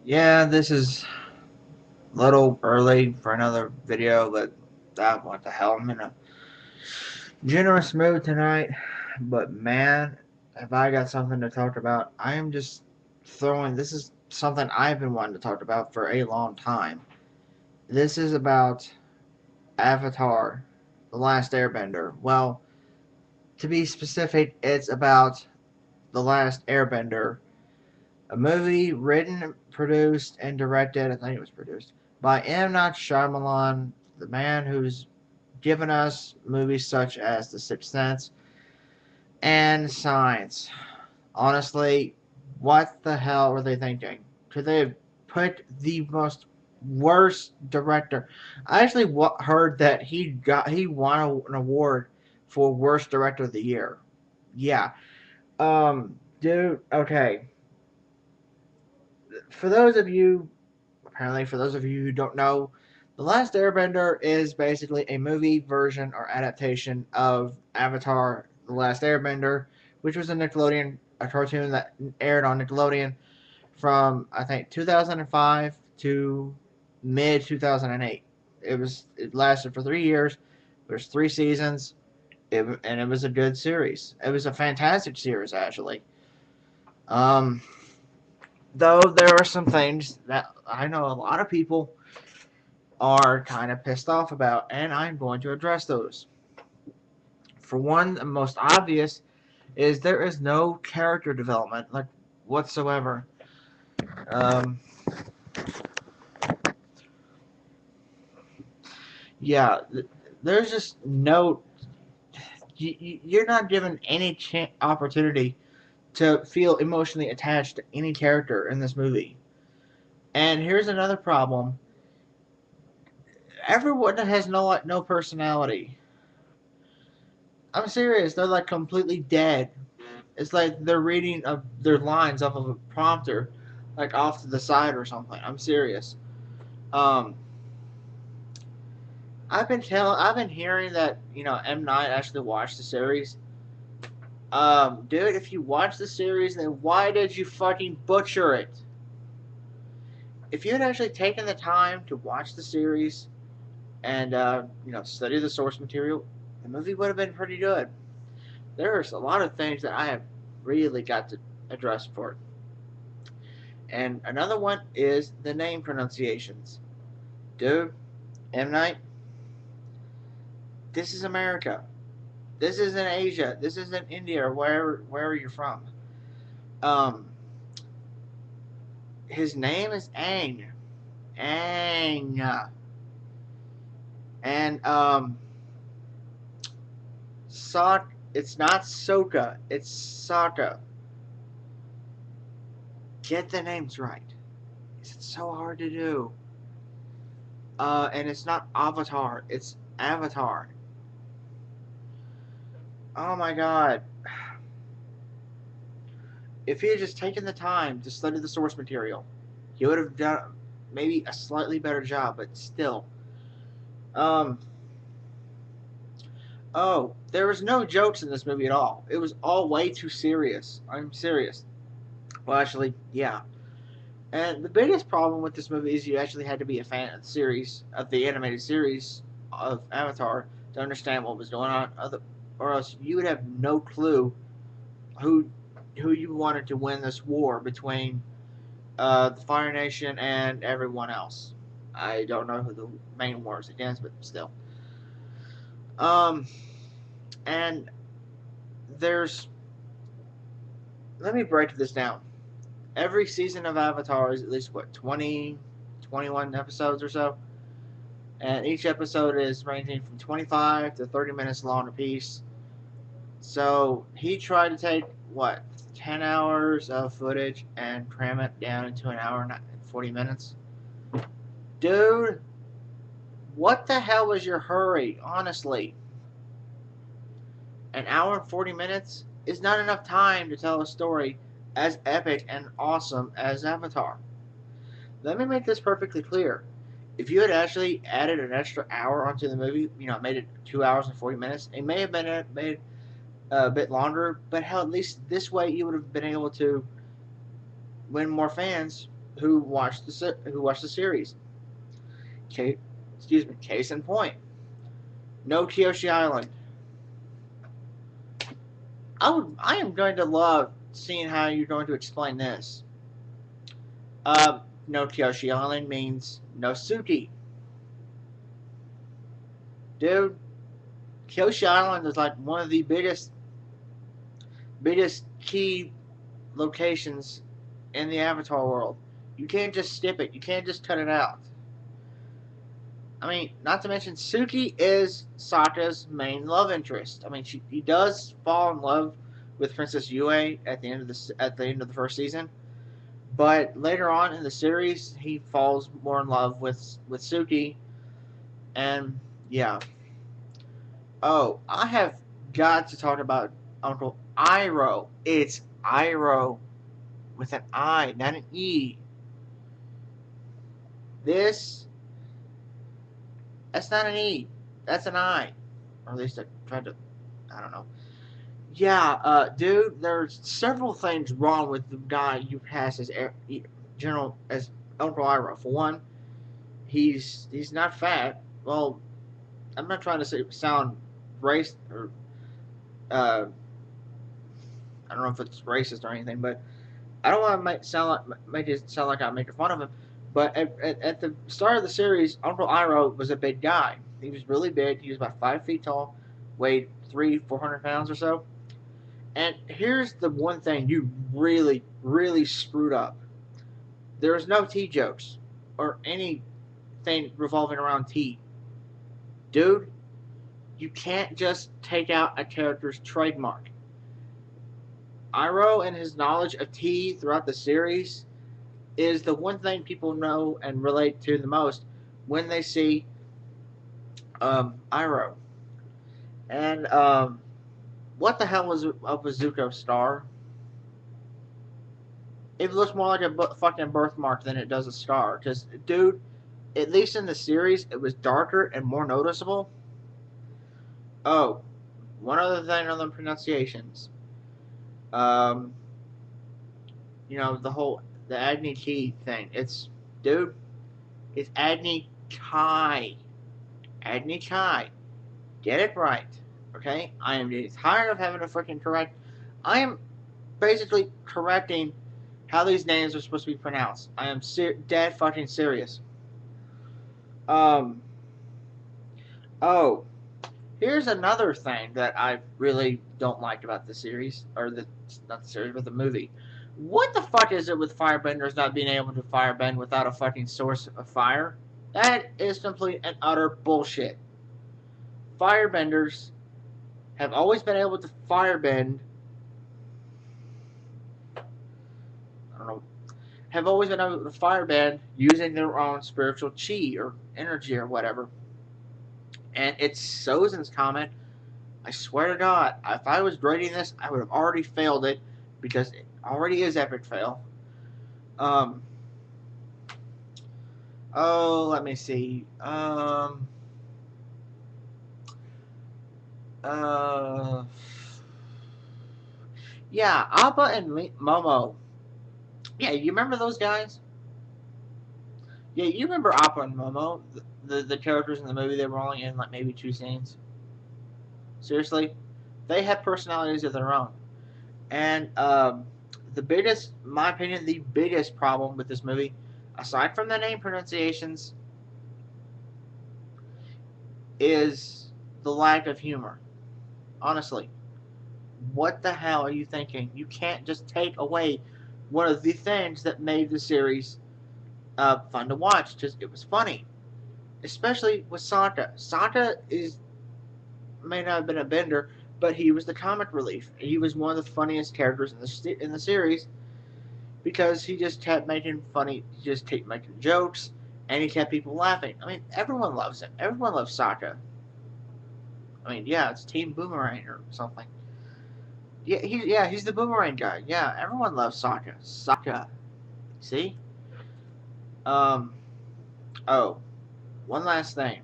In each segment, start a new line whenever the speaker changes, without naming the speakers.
Yeah, this is a little early for another video, but what the hell? I'm in a generous mood tonight. But man, have I got something to talk about? I am just throwing. This is something I've been wanting to talk about for a long time. This is about Avatar, The Last Airbender. Well, to be specific, it's about The Last Airbender, a movie written, produced, and directed. I think it was produced by M. Night Shyamalan, the man who's given us movies such as The Sixth Sense and Signs. Honestly, what the hell were they thinking? Could they have put the most worst director? I actually heard that he won an award for worst director of the year. Yeah, dude. Okay, for those of you apparently, for those of you who don't know, The Last Airbender is basically a movie version or adaptation of Avatar: The Last Airbender, which was a cartoon that aired on Nickelodeon from I think 2005 to mid 2008. It lasted for 3 years. There's 3 seasons, and it was a good series. It was a fantastic series actually. Um, though there are some things that I know a lot of people are kind of pissed off about, and I'm going to address those. For one, the most obvious is there is no character development, like whatsoever. Um, yeah, there's just no. You're not given any opportunity to feel emotionally attached to any character in this movie. And here's another problem: everyone has no personality. I'm serious; they're like completely dead. It's like they're reading their lines off of a prompter, like off to the side or something. I'm serious. Um, I've been hearing that M Night actually watched the series. Dude, if you watch the series, then why did you fucking butcher it? If you had actually taken the time to watch the series and study the source material, the movie would have been pretty good. There's a lot of things that I have really got to address for it. And another one is the name pronunciations. Dude, M. Night, this is America. This isn't Asia. This isn't India or wherever you're from. Um, his name is Aang. Aang. And it's not Soka, it's Sokka. Get the names right. It's so hard to do. And it's not Avatar, it's Avatar. Oh my god. If he had just taken the time to study the source material, he would have done maybe a slightly better job, but still. Um, oh, there was no jokes in this movie at all. It was all way too serious. I'm serious. Well, actually, yeah. And the biggest problem with this movie is you actually had to be a fan of the series, of the animated series of Avatar, to understand what was going on. Or else you would have no clue who who you wanted to win this war between the Fire Nation and everyone else. I don't know who the main war is against, but still. Um, and there's let me break this down. Every season of Avatar is at least what 20, 21 episodes or so, and each episode is ranging from 25 to 30 minutes long apiece. So he tried to take what 10 hours of footage and cram it down into an hour and 40 minutes. Dude, what the hell was your hurry? Honestly, an hour and 40 minutes is not enough time to tell a story as epic and awesome as Avatar. Let me make this perfectly clear. If you had actually added an extra hour onto the movie, made it 2 hours and 40 minutes, it may have been made a bit longer, but hell, at least this way you would have been able to win more fans who watched the series. Case, excuse me. Case in point, no Kyoshi Island. I am going to love seeing how you're going to explain this. No Kyoshi Island means no Suki. Dude, Kyoshi Island is like one of the biggest key locations in the Avatar world. You can't just skip it. You can't just cut it out. I mean, not to mention Suki is Sokka's main love interest. I mean, he does fall in love with Princess Yue at the end of the first season, but later on in the series, he falls more in love with Suki, and yeah. Oh, I have got to talk about Uncle Iroh. It's Iroh with an I, not an E. This, that's not an E. That's an I. Or at least I tried to, I don't know. Yeah, dude, there's several things wrong with the guy you cast as General, as Uncle Iroh. For one, he's not fat. Well, I'm not trying to sound race or uh, I don't know if it's racist or anything, but I don't want to make it sound like I'm making fun of him. But at the start of the series, Uncle Iroh was a big guy. He was really big. He was about 5 feet tall, weighed 400 pounds or so. And here's the one thing you really, really screwed up. There was no tea jokes or anything revolving around tea. Dude, you can't just take out a character's trademark. Iroh and his knowledge of tea throughout the series is the one thing people know and relate to the most when they see Iroh. And what the hell was up with Zuko's star? It looks more like a fucking birthmark than it does a star. Because, dude, at least in the series, it was darker and more noticeable. Oh, one other thing on the pronunciations. Um, the Agni Key thing. Dude, it's Agni Kai. Agni Kai. Get it right. Okay? I am tired of having to freaking correct. I am basically correcting how these names are supposed to be pronounced. I am dead fucking serious. Oh, here's another thing that I really don't like about the series, not the series, but the movie. What the fuck is it with firebenders not being able to firebend without a fucking source of fire? That is complete and utter bullshit. Firebenders have always been able to firebend. I don't know. Have always been able to firebend using their own spiritual chi or energy or whatever. And it's Sozin's comment. I swear to God, if I was grading this, I would have already failed it because it already is epic fail. Let me see. Yeah, Appa and Momo. Yeah, you remember those guys? Yeah, you remember Appa and Momo, the characters in the movie. They were only in like maybe 2 scenes. Seriously, they have personalities of their own. And my opinion, the biggest problem with this movie, aside from the name pronunciations, is the lack of humor. Honestly, what the hell are you thinking? You can't just take away one of the things that made the series fun to watch. Just it was funny, especially with Sokka. Sokka may not have been a bender, but he was the comic relief. He was one of the funniest characters in the series because he just kept making jokes and he kept people laughing. I mean, everyone loves him. Everyone loves Sokka. I mean, yeah, it's Team Boomerang or something. Yeah, he's the Boomerang guy. Yeah, everyone loves Sokka. Sokka. See? Oh, one last thing.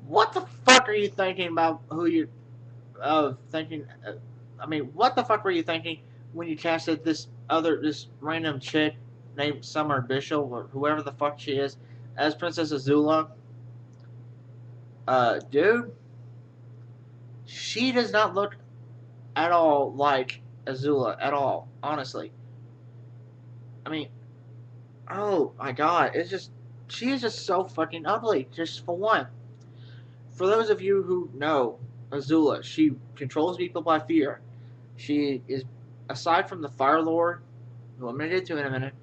What the fuck are you thinking about who you thinking? I mean, what the fuck were you thinking when you casted this random chick named Summer Bishop or whoever the fuck she is as Princess Azula. Dude, she does not look at all like Azula at all. Honestly, I mean, oh my god, it's just she is just so fucking ugly. Just for one, for those of you who know Azula, she controls people by fear. She is, aside from the Fire Lord, who I'm gonna get to in a minute.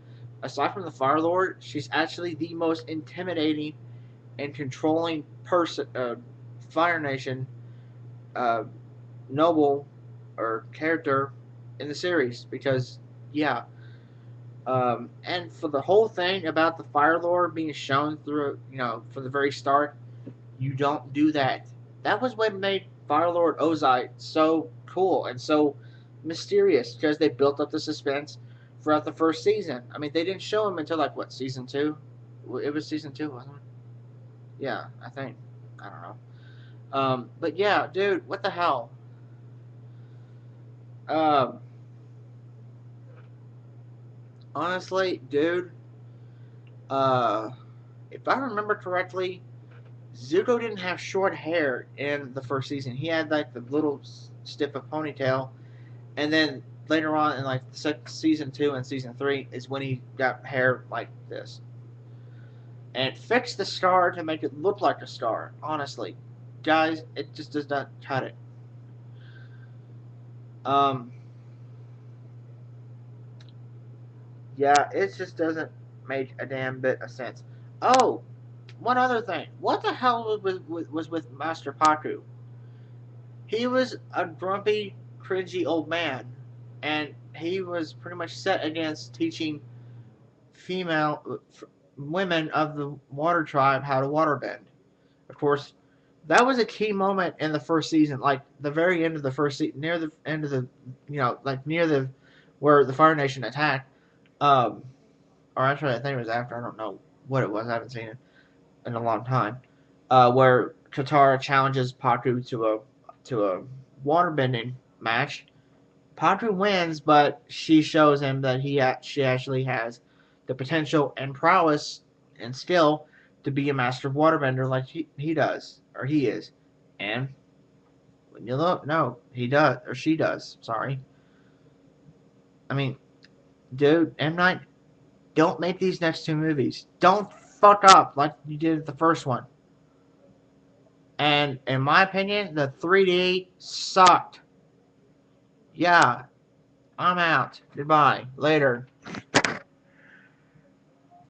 Aside from the Fire Lord, she's actually the most intimidating and controlling person, Fire Nation uh, noble or character in the series. Because yeah, and for the whole thing about the Fire Lord being shown through, from the very start, you don't do that. That was what made Fire Lord Ozai so cool and so mysterious because they built up the suspense throughout the first season. I mean, they didn't show him until like what, season two? It was season two, wasn't it? Yeah, I think. I don't know. But yeah, dude, what the hell? Um, honestly, dude, uh, if I remember correctly, Zuko didn't have short hair in the first season. He had like the little stiff of ponytail, and then later on in like season two and season three is when he got hair like this, and fixed the scar to make it look like a scar. Honestly, guys, it just does not cut it. Um, yeah, it just doesn't make a damn bit of sense. Oh, one other thing. What the hell was with Master Paku? He was a grumpy, cringy old man, and he was pretty much set against teaching female women of the water tribe how to waterbend. Of course, that was a key moment in the first season, like the very end of the first season, near the end of the, like near the where the Fire Nation attacked. Um, or actually, I think it was after. I don't know what it was. I haven't seen it in a long time. Where Katara challenges Paku to a waterbending match. Paku wins, but she shows him that she actually has the potential and prowess and skill to be a master waterbender like he does, or he is. And when you look, no, he does, or she does. Sorry. I mean, dude, M. Night, don't make these next two movies. Don't fuck up like you did the first one. And in my opinion, the 3D sucked. Yeah, I'm out. Goodbye. Later.